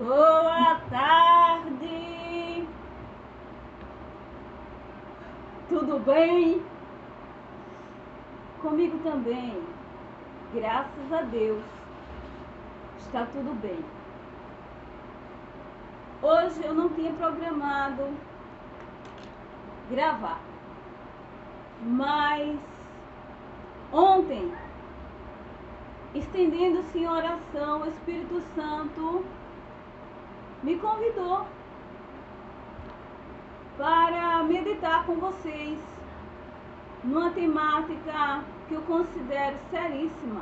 Boa tarde! Tudo bem? Comigo também. Graças a Deus. Está tudo bem. Hoje eu não tinha programado gravar, mas ontem, estendendo-se em oração, o Espírito Santo me convidou para meditar com vocês numa temática que eu considero seríssima,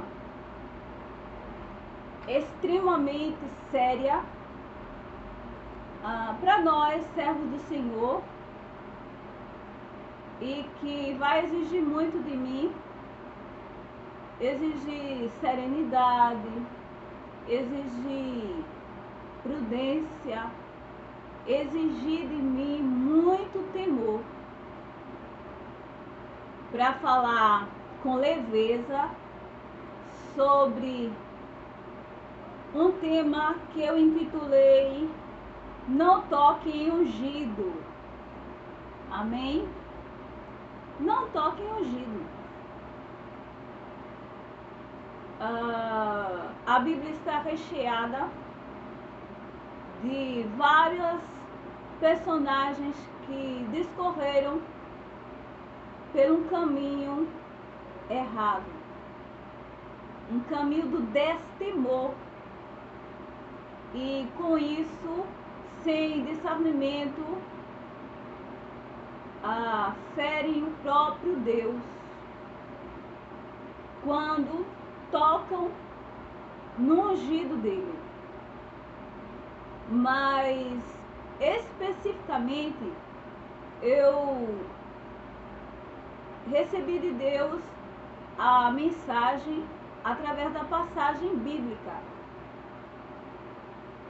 extremamente séria para nós, servos do Senhor, e que vai exigir muito de mim, exigir serenidade, exigir prudência, exigir de mim muito temor para falar com leveza sobre um tema que eu intitulei Não Toque em Ungido. Amém? Não toque em ungido. A Bíblia está recheada de vários personagens que discorreram por um caminho errado, um caminho do destemor, e com isso, sem discernimento, ferem o próprio Deus quando tocam no ungido dele. Mas especificamente eu recebi de Deus a mensagem através da passagem bíblica.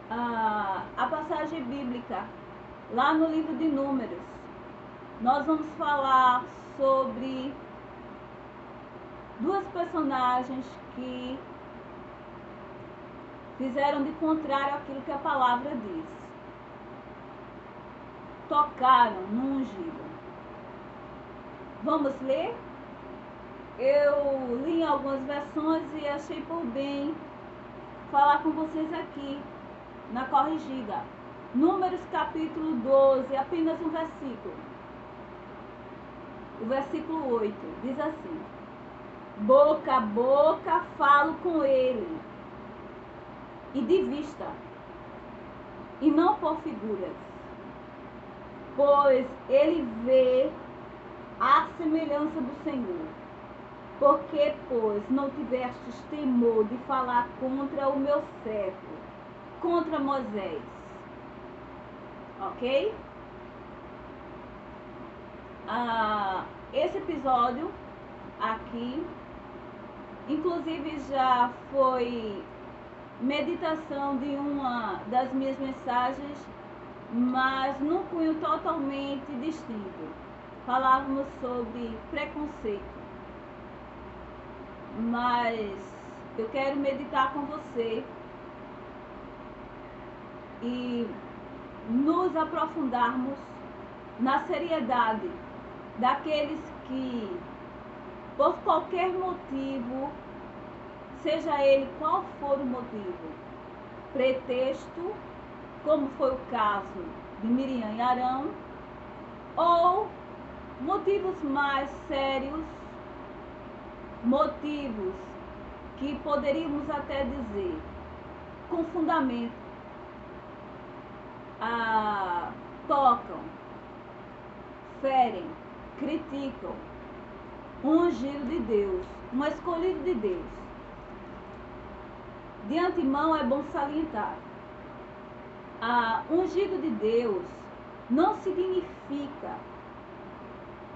A passagem bíblica lá no livro de Números. Nós vamos falar sobre duas personagens que fizeram de contrário àquilo que a palavra diz. Tocaram no ungido. Vamos ler? Eu li em algumas versões e achei por bem falar com vocês aqui, na corrigida. Números capítulo 12, apenas um versículo. O versículo 8 diz assim: boca a boca falo com ele, e de vista, e não por figuras, pois ele vê a semelhança do Senhor. Porque, pois, não tivestes temor de falar contra o meu servo, contra Moisés. Ok? Esse episódio aqui, inclusive, já foi meditação de uma das minhas mensagens, mas num cunho totalmente distinto. Falávamos sobre preconceito, mas eu quero meditar com você e nos aprofundarmos na seriedade daqueles que, por qualquer motivo, seja ele qual for o motivo, pretexto, como foi o caso de Miriam e Arão, ou motivos mais sérios, motivos que poderíamos até dizer com fundamento, tocam, ferem, criticam um ungido de Deus, um escolhido de Deus. De antemão é bom salientar, ungido de Deus não significa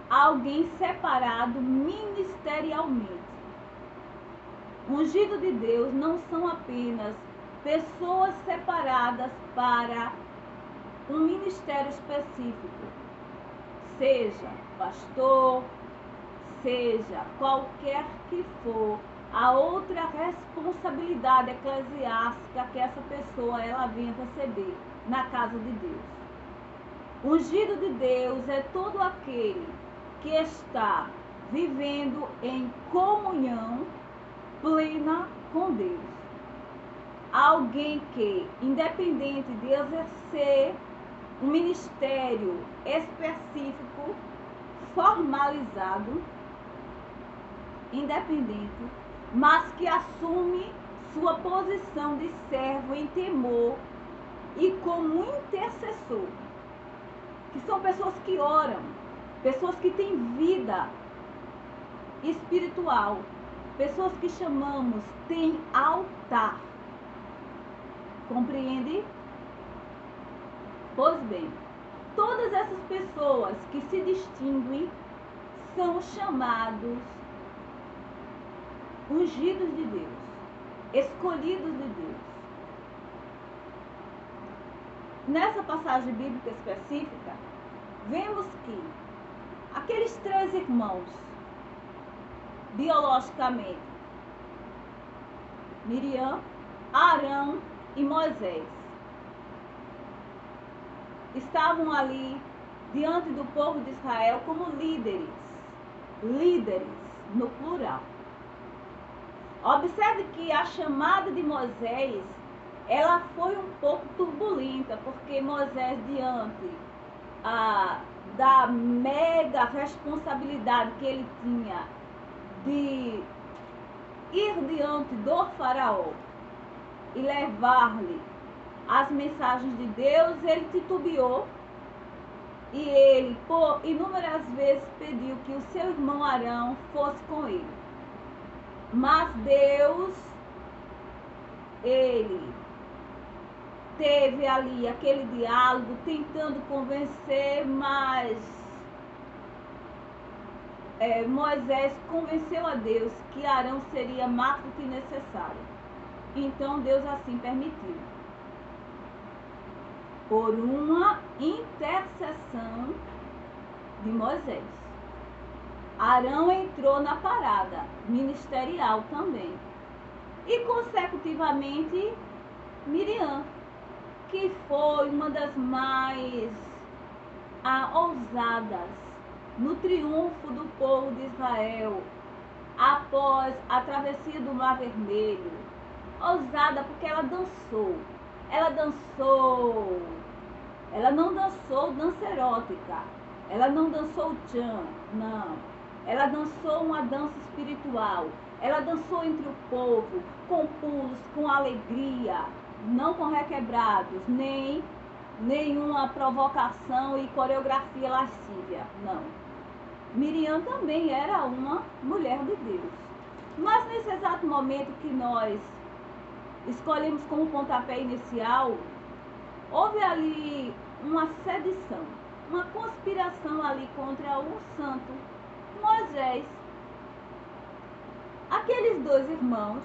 alguém separado ministerialmente. Ungido de Deus não são apenas pessoas separadas para um ministério específico, seja pastor, seja qualquer que for a outra responsabilidade eclesiástica que essa pessoa ela vinha receber na casa de Deus. Ungido de Deus é todo aquele que está vivendo em comunhão plena com Deus. Alguém que, independente de exercer um ministério específico, formalizado, independente, mas que assume sua posição de servo em temor e como intercessor, que são pessoas que oram, pessoas que têm vida espiritual, pessoas que chamamos têm altar. Compreende? Pois bem, todas essas pessoas que se distinguem são chamados ungidos de Deus, escolhidos de Deus. Nessa passagem bíblica específica, vemos que aqueles 3 irmãos, biologicamente, Miriam, Arão e Moisés, estavam ali diante do povo de Israel como líderes no plural. Observe que a chamada de Moisés, ela foi um pouco turbulenta, porque Moisés, diante da mega responsabilidade que ele tinha de ir diante do faraó e levar-lhe as mensagens de Deus, ele titubeou e ele, por inúmeras vezes, pediu que o seu irmão Arão fosse com ele. Mas Deus, ele teve ali aquele diálogo, tentando convencer, mas Moisés convenceu a Deus que Arão seria mais do que necessário. Então Deus assim permitiu, por uma intercessão de Moisés. Arão entrou na parada ministerial também. E consecutivamente Miriam, que foi uma das mais ousadas no triunfo do povo de Israel após a travessia do Mar Vermelho. Ousada porque ela dançou. Ela não dançou dança erótica, ela não dançou tchan, não. Ela dançou uma dança espiritual. Ela dançou entre o povo, com pulos, com alegria, não com requebrados, nem nenhuma provocação e coreografia lascívia, não. Miriam também era uma mulher de Deus. Mas nesse exato momento que nós escolhemos como pontapé inicial, houve ali uma sedição, uma conspiração ali contra o santo Moisés. Aqueles 2 irmãos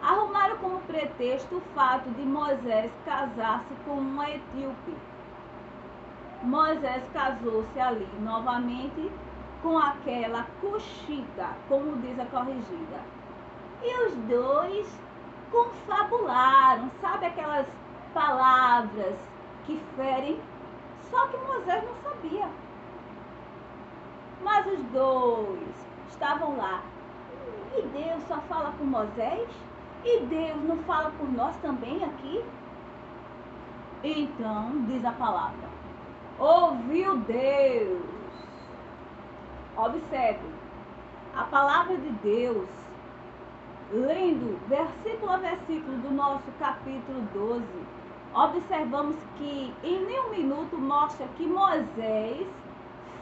arrumaram como pretexto o fato de Moisés casar-se com uma etíope. Moisés casou-se ali novamente com aquela cuxita, como diz a corrigida. E os 2 confabularam, sabe aquelas palavras que ferem? Só que Moisés não sabia. Mas os 2 estavam lá. E Deus só fala por Moisés? E Deus não fala por nós também aqui? Então, diz a palavra, ouviu Deus. Observe, a palavra de Deus, lendo versículo a versículo do nosso capítulo 12, observamos que em nenhum minuto mostra que Moisés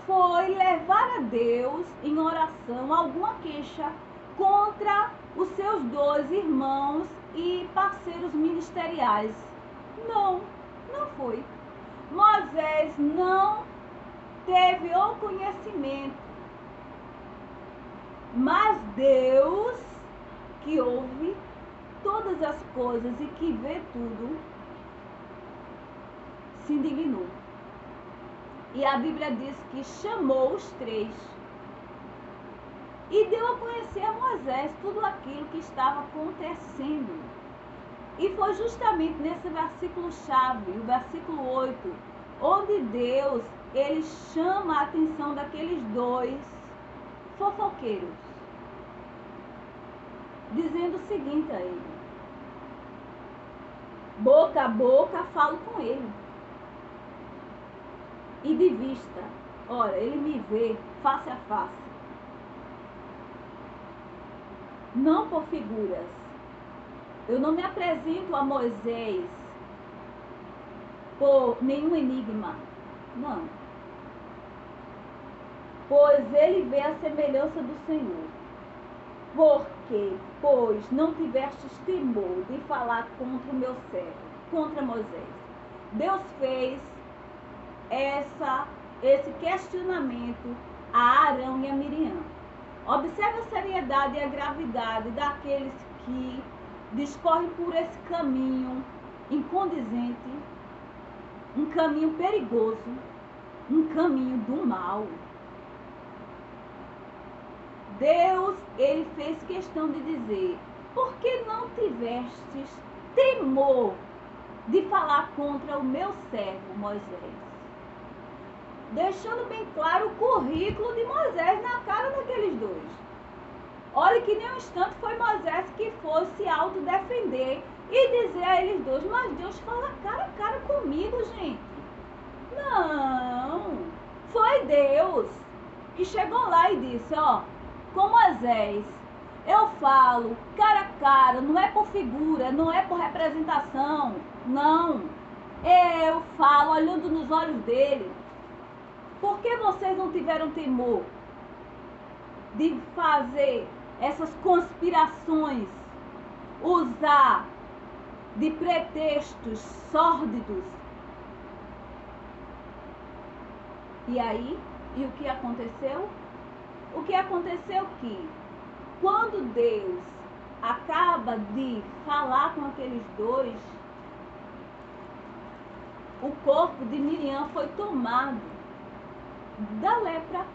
foi levar a Deus em oração alguma queixa contra os seus 2 irmãos e parceiros ministeriais. Não foi. Moisés não teve o conhecimento, mas Deus, que ouve todas as coisas e que vê tudo, se indignou. E a Bíblia diz que chamou os 3 e deu a conhecer a Moisés tudo aquilo que estava acontecendo. E foi justamente nesse versículo-chave, o versículo 8, onde Deus, ele chama a atenção daqueles dois fofoqueiros, dizendo o seguinte a ele: boca a boca falo com ele, e de vista, ora, ele me vê face a face, não por figuras. Eu não me apresento a Moisés por nenhum enigma, não. Pois ele vê a semelhança do Senhor. Porque, pois, não tivestes temor de falar contra o meu servo, contra Moisés. Deus fez esse questionamento a Arão e a Miriam. Observe a seriedade e a gravidade daqueles que discorrem por esse caminho incondizente, um caminho perigoso, um caminho do mal. Deus, ele fez questão de dizer: por que não tivestes temor de falar contra o meu servo Moisés? Deixando bem claro o currículo de Moisés na cara daqueles dois. Olha que nem um instante foi Moisés que fosse se autodefender e dizer a eles dois: mas Deus fala cara a cara comigo, gente. Não, foi Deus que chegou lá e disse: ó, com Moisés, eu falo cara a cara, não é por figura, não é por representação, não. Eu falo olhando nos olhos dele. Por que vocês não tiveram temor de fazer essas conspirações, usar de pretextos sórdidos? E aí, e o que aconteceu? O que aconteceu que, quando Deus acaba de falar com aqueles dois, o corpo de Miriam foi tomado da lepra.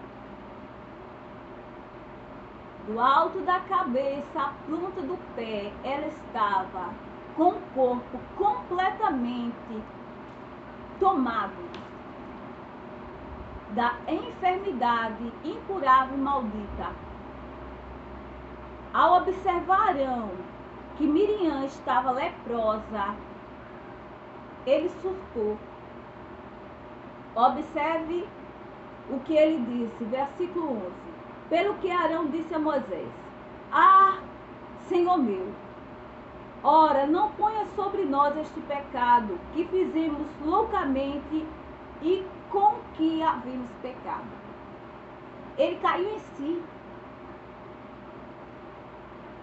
Do alto da cabeça à planta do pé, ela estava com o corpo completamente tomado da enfermidade incurável e maldita. Ao observar Arão que Miriam estava leprosa, ele surtou. Observe o que ele disse, versículo 11. Pelo que Arão disse a Moisés: ah, Senhor meu, ora, não ponha sobre nós este pecado que fizemos loucamente e com que havíamos pecado. Ele caiu em si.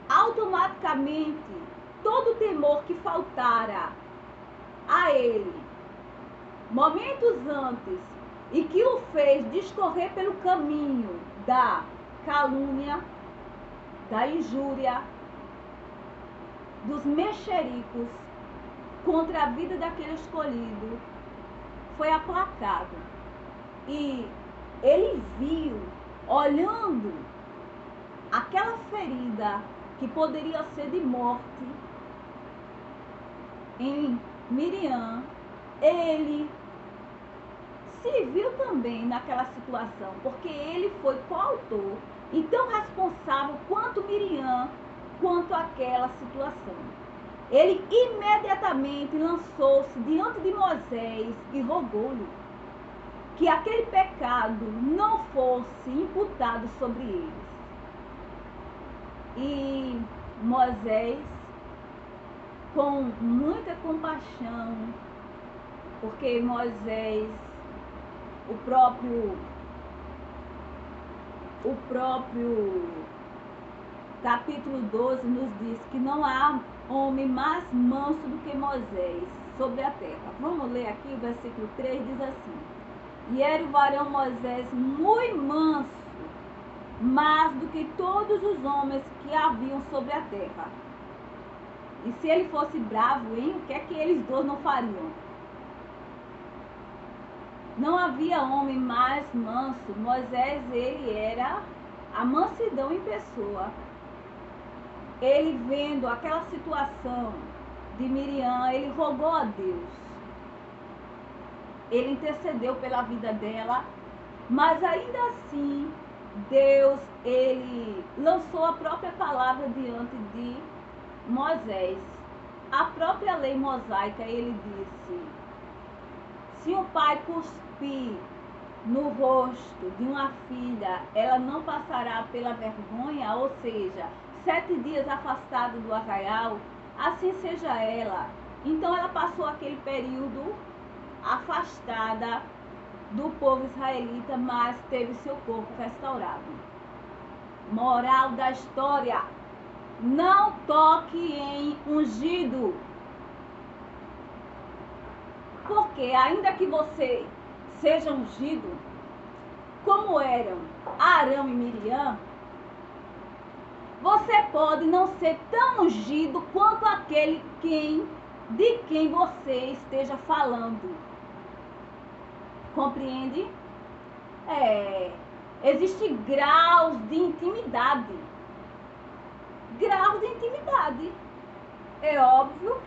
Automaticamente, todo o temor que faltara a ele momentos antes e que o fez discorrer pelo caminho da calúnia, da injúria, dos mexericos contra a vida daquele escolhido, foi aplacado. E ele viu, olhando aquela ferida que poderia ser de morte em Miriam, ele se viu também naquela situação, porque ele foi coautor e tão responsável quanto Miriam, quanto aquela situação. Ele imediatamente lançou-se diante de Moisés e rogou-lhe que aquele pecado não fosse imputado sobre eles. E Moisés, com muita compaixão, porque Moisés, o próprio capítulo 12 nos diz que não há homem mais manso do que Moisés sobre a terra. Vamos ler aqui o versículo 3, diz assim: e era o varão Moisés muito manso, mais do que todos os homens que haviam sobre a terra. E se ele fosse bravo, hein? O que é que eles dois não fariam? Não havia homem mais manso. Moisés, ele era a mansidão em pessoa. Ele vendo aquela situação de Miriam, ele rogou a Deus. Ele intercedeu pela vida dela, mas ainda assim, Deus, ele lançou a própria palavra diante de Moisés. A própria lei mosaica, ele disse: se o pai cuspir no rosto de uma filha, ela não passará pela vergonha, ou seja, 7 dias afastada do arraial, assim seja ela. Então ela passou aquele período afastada do povo israelita, mas teve seu corpo restaurado. Moral da história: não toque em ungido. Porque ainda que você seja ungido, como eram Arão e Miriam, você pode não ser tão ungido quanto aquele de quem você esteja falando. Compreende? Existem graus de intimidade. Graus de intimidade. É óbvio.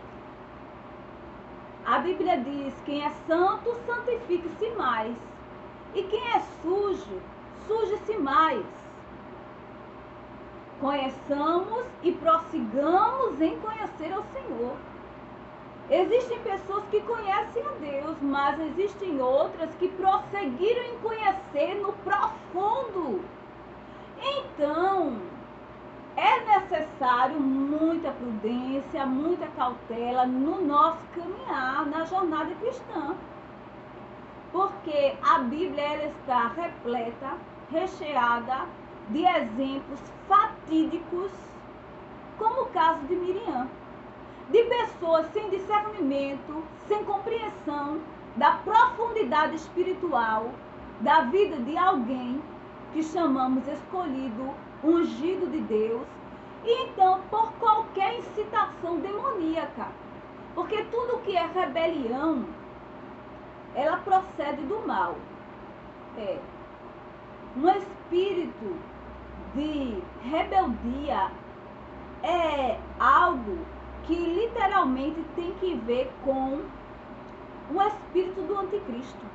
A Bíblia diz: quem é santo, santifique-se mais. E quem é sujo, suje-se mais. Conheçamos e prossigamos em conhecer ao Senhor. Existem pessoas que conhecem a Deus, mas existem outras que prosseguiram em conhecer no profundo. Então, é necessário muita prudência, muita cautela no nosso caminhar, na jornada cristã. Porque a Bíblia ela está repleta, recheada de exemplos fatídicos, como o caso de Miriam. De pessoas sem discernimento, sem compreensão da profundidade espiritual da vida de alguém que chamamos escolhido, ungido de Deus, e então por qualquer incitação demoníaca. Porque tudo que é rebelião, ela procede do mal. Um espírito de rebeldia é algo que literalmente tem que ver com o espírito do anticristo.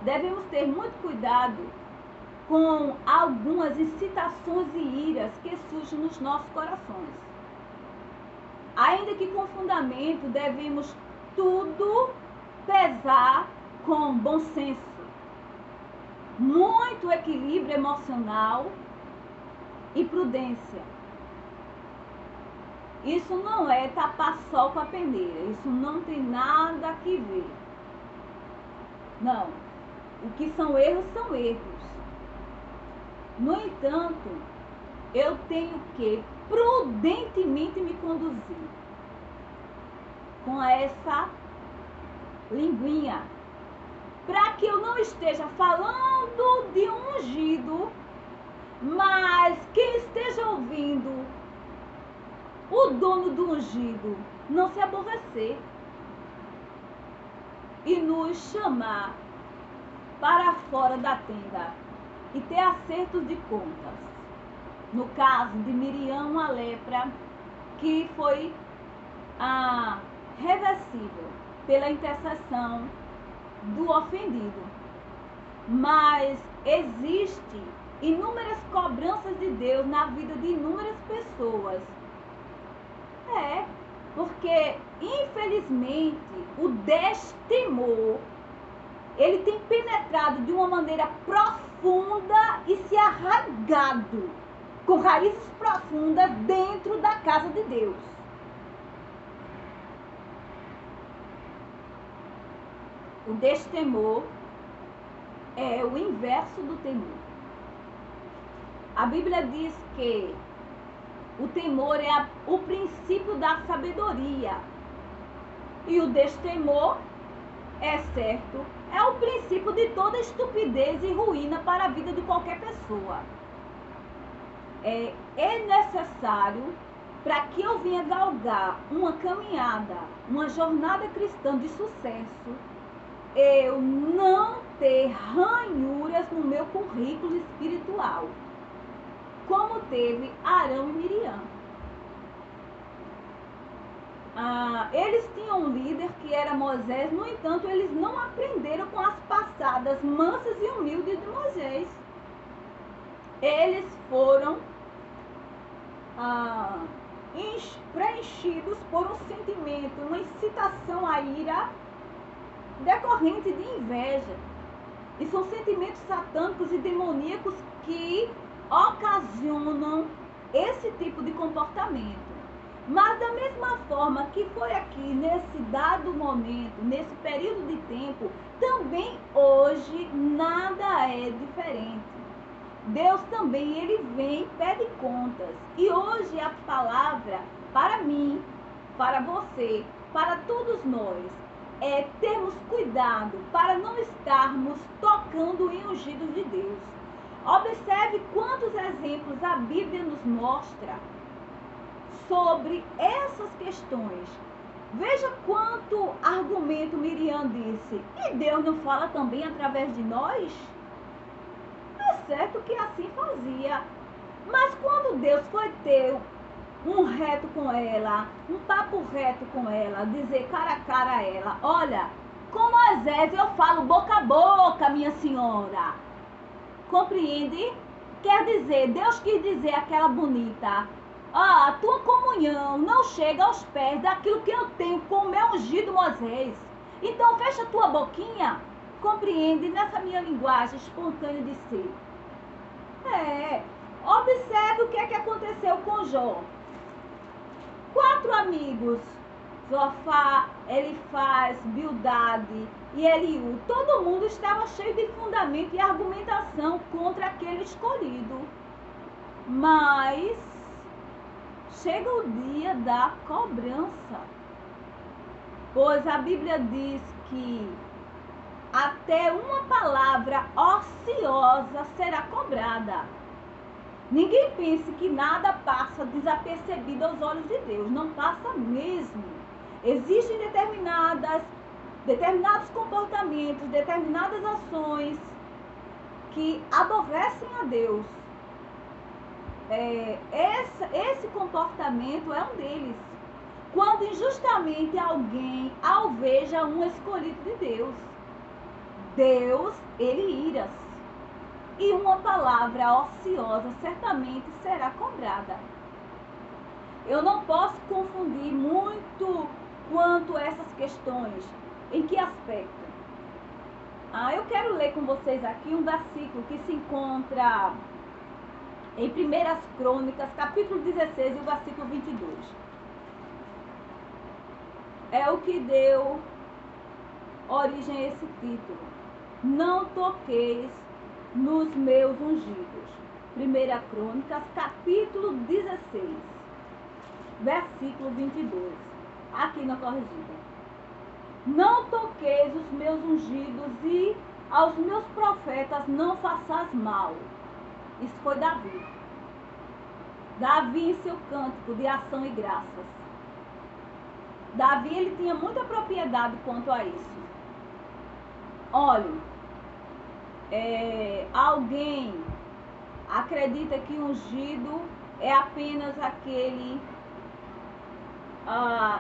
Devemos ter muito cuidado com algumas incitações e iras que surgem nos nossos corações. Ainda que com fundamento, devemos tudo pesar com bom senso. Muito equilíbrio emocional e prudência. Isso não é tapar sol com a peneira. Isso não tem nada que ver. Não. O que são erros, são erros. No entanto, eu tenho que prudentemente me conduzir com essa linguinha, para que eu não esteja falando de um ungido, mas quem esteja ouvindo o dono do ungido não se aborrecer e nos chamar para fora da tenda e ter acertos de contas. No caso de Miriam, uma lepra que foi reversível pela intercessão do ofendido. Mas existe inúmeras cobranças de Deus na vida de inúmeras pessoas. Porque infelizmente o destemor ele tem penetrado de uma maneira profunda e se arraigado com raízes profundas dentro da casa de Deus. O destemor é o inverso do temor. A Bíblia diz que o temor é o princípio da sabedoria. E o destemor, é certo, é o princípio de toda estupidez e ruína para a vida de qualquer pessoa. É necessário, para que eu venha galgar uma caminhada, uma jornada cristã de sucesso, eu não ter ranhuras no meu currículo espiritual, como teve Arão e Miriam. Eles tinham um líder que era Moisés, no entanto, eles não aprenderam com as passadas mansas e humildes de Moisés. Eles foram preenchidos por um sentimento, uma incitação à ira decorrente de inveja. E são sentimentos satânicos e demoníacos que ocasionam esse tipo de comportamento. Mas da mesma forma que foi aqui, nesse dado momento, nesse período de tempo, também hoje nada é diferente. Deus também, ele vem e pede contas. E hoje a palavra, para mim, para você, para todos nós, é termos cuidado para não estarmos tocando em ungidos de Deus. Observe quantos exemplos a Bíblia nos mostra sobre essas questões. Veja quanto argumento Miriam disse. E Deus não fala também através de nós? É certo que assim fazia. Mas quando Deus foi ter um reto com ela, um papo reto com ela, dizer cara a cara a ela, olha, com Moisés eu falo boca a boca, minha senhora. Compreende? Quer dizer, Deus quis dizer aquela bonita, a tua comunhão não chega aos pés daquilo que eu tenho com o meu ungido Moisés. Então fecha a tua boquinha, compreende, nessa minha linguagem espontânea de ser. Observe o que é que aconteceu com Jó. 4 amigos, Zofar, Elifaz, Bildade e Eliú, todo mundo estava cheio de fundamento e argumentação contra aquele escolhido. Mas chega o dia da cobrança, pois a Bíblia diz que até uma palavra ociosa será cobrada. Ninguém pense que nada passa desapercebido aos olhos de Deus. Não passa mesmo. Existem determinados comportamentos, determinadas ações que aborrecem a Deus. Esse comportamento é um deles. Quando injustamente alguém alveja um escolhido de Deus, Deus, ele ira-se. E uma palavra ociosa certamente será cobrada. Eu não posso confundir muito quanto a essas questões. Em que aspecto? Eu quero ler com vocês aqui um versículo que se encontra em 1 Crônicas, capítulo 16, e o versículo 22. É o que deu origem a esse título. Não toqueis nos meus ungidos. 1 Crônicas, capítulo 16, versículo 22. Aqui na corrigida. Não toqueis os meus ungidos e aos meus profetas não façais mal. Isso foi Davi. Davi em seu cântico de ação e graças. Davi, ele tinha muita propriedade quanto a isso. Olhe, alguém acredita que ungido é apenas aquele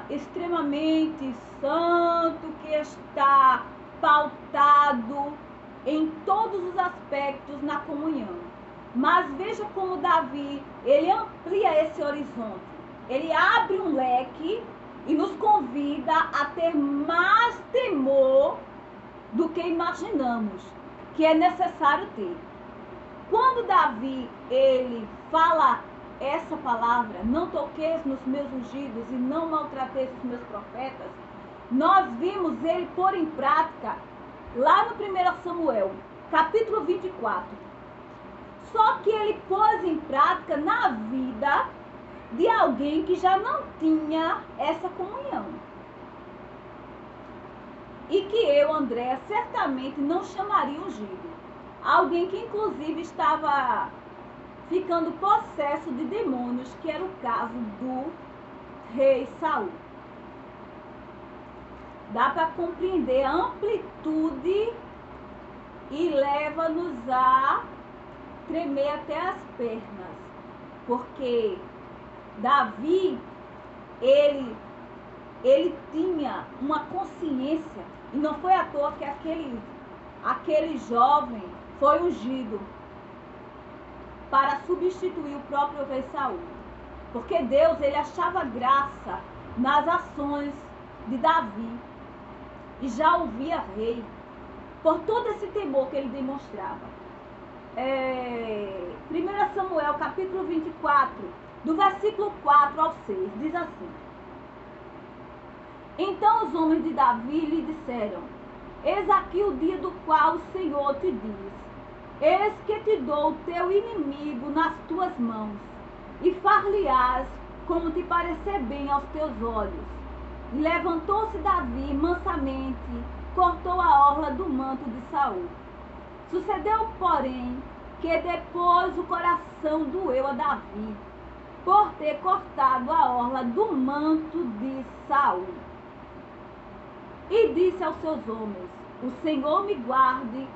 extremamente santo que está pautado em todos os aspectos na comunhão. Mas veja como Davi, ele amplia esse horizonte. Ele abre um leque e nos convida a ter mais temor do que imaginamos que é necessário ter. Quando Davi, ele fala essa palavra, não toqueis nos meus ungidos e não maltrateis os meus profetas, nós vimos ele pôr em prática lá no 1 Samuel, capítulo 24. Só que ele pôs em prática na vida de alguém que já não tinha essa comunhão. E que eu, Andréa, certamente não chamaria ungido. Alguém que inclusive estava ficando possesso de demônios, que era o caso do rei Saul. dá para compreender a amplitude e leva-nos a tremer até as pernas, porque Davi, ele tinha uma consciência, e não foi à toa que aquele jovem foi ungido para substituir o próprio rei Saul, porque Deus, ele achava graça nas ações de Davi e já o via rei por todo esse temor que ele demonstrava. 1 Samuel capítulo 24, do versículo 4 ao 6, diz assim: Então os homens de Davi lhe disseram: Eis aqui o dia do qual o Senhor te diz: Eis que te dou o teu inimigo nas tuas mãos, e far-lhe-ás como te parecer bem aos teus olhos. E levantou-se Davi mansamente, cortou a orla do manto de Saul. Sucedeu, porém, que depois o coração doeu a Davi, por ter cortado a orla do manto de Saul. E disse aos seus homens: O Senhor me guarde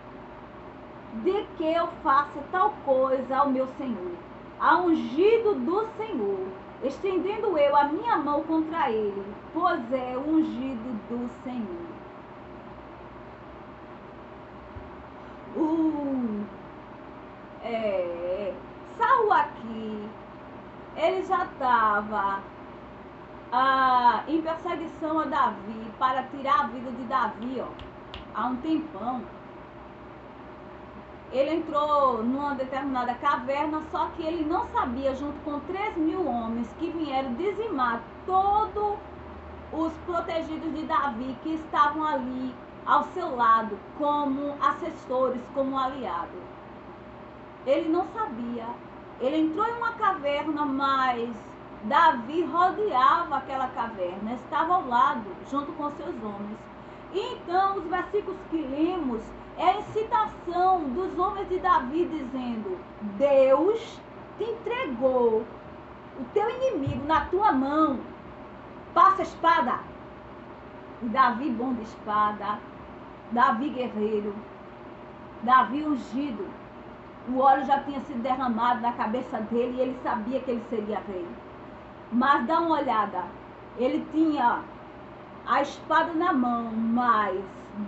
de que eu faça tal coisa ao meu Senhor, a ungido do Senhor, estendendo eu a minha mão contra ele, pois é o ungido do Senhor. Saul aqui, ele já estava em perseguição a Davi, para tirar a vida de Davi, há um tempão. Ele entrou numa determinada caverna, só que ele não sabia, junto com 3.000 homens que vieram dizimar todos os protegidos de Davi que estavam ali ao seu lado, como assessores, como aliados. Ele não sabia. Ele entrou em uma caverna, mas Davi rodeava aquela caverna, estava ao lado, junto com seus homens. E então, os versículos que lemos é a incitação dos homens de Davi, dizendo: Deus te entregou o teu inimigo na tua mão, passa a espada. E Davi bom de espada, Davi guerreiro, Davi ungido, o óleo já tinha sido derramado na cabeça dele e ele sabia que ele seria rei. Mas dá uma olhada, ele tinha a espada na mão, mas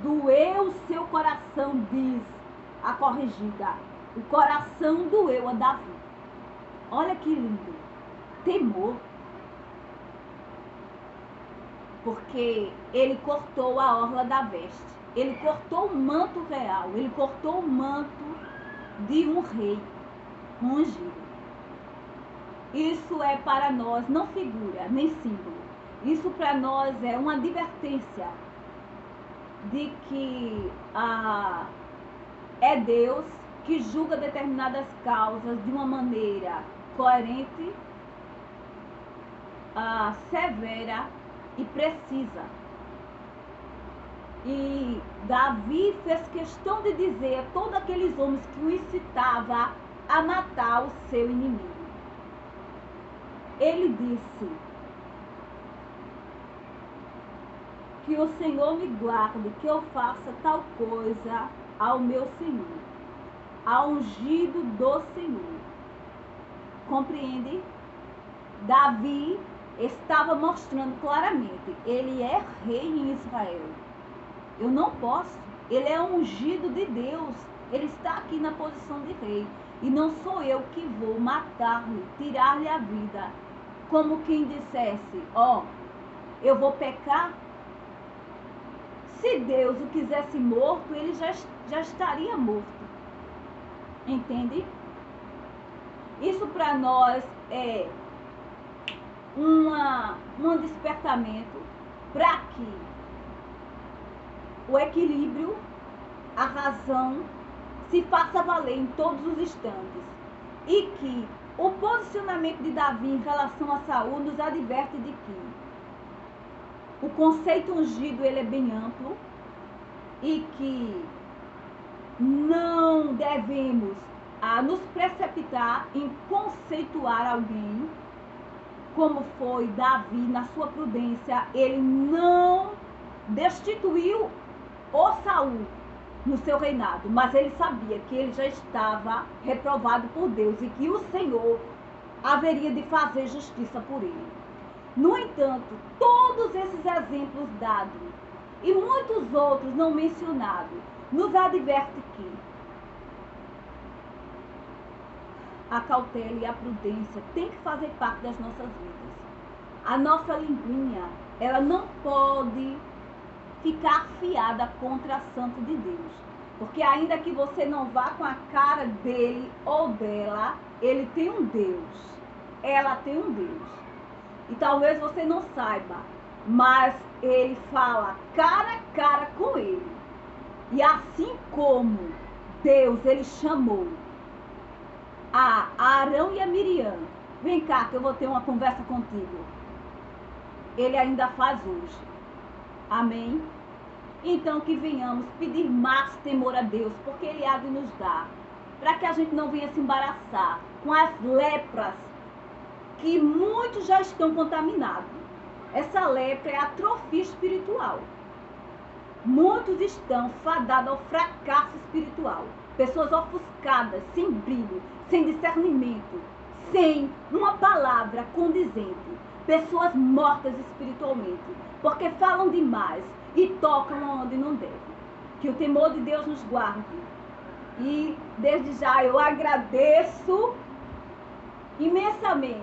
doeu o seu coração, diz a corrigida. O coração doeu a Davi. Olha que lindo. Temor. Porque ele cortou a orla da veste. Ele cortou o manto real. Ele cortou o manto de um rei ungido. Isso é para nós, não figura, nem símbolo. Isso para nós é uma advertência de que é Deus que julga determinadas causas de uma maneira coerente, severa e precisa. E Davi fez questão de dizer a todos aqueles homens que o incitava a matar o seu inimigo. Ele disse: que o Senhor me guarde, que eu faça tal coisa ao meu Senhor, ao ungido do Senhor. Compreende? Davi estava mostrando claramente: ele é rei em Israel. Eu não posso. Ele é ungido de Deus. Ele está aqui na posição de rei. E não sou eu que vou matar-lhe, tirar-lhe a vida. Como quem dissesse: eu vou pecar. Se Deus o quisesse morto, ele já estaria morto. Entende? Isso para nós é um despertamento para que o equilíbrio, a razão, se faça valer em todos os instantes. E que o posicionamento de Davi em relação a Saul nos adverte de que o conceito ungido ele é bem amplo e que não devemos nos precipitar em conceituar alguém, como foi Davi na sua prudência. Ele não destituiu o Saul no seu reinado, mas ele sabia que ele já estava reprovado por Deus e que o Senhor haveria de fazer justiça por ele. No entanto, todos esses exemplos dados e muitos outros não mencionados nos adverte que a cautela e a prudência têm que fazer parte das nossas vidas. A nossa linguinha, ela não pode ficar afiada contra a santo de Deus. Porque ainda que você não vá com a cara dele ou dela, ele tem um Deus. Ela tem um Deus. E talvez você não saiba, mas ele fala cara a cara com ele. E assim como Deus, ele chamou a Arão e a Miriam, vem cá que eu vou ter uma conversa contigo. Ele ainda faz hoje. Amém? Então que venhamos pedir mais temor a Deus, porque ele há de nos dar, para que a gente não venha se embaraçar com as lepras que muitos já estão contaminados. Essa lepra é a atrofia espiritual. Muitos estão fadados ao fracasso espiritual. Pessoas ofuscadas, sem brilho, sem discernimento, sem uma palavra condizente. Pessoas mortas espiritualmente, porque falam demais e tocam onde não devem. Que o temor de Deus nos guarde. E desde já eu agradeço imensamente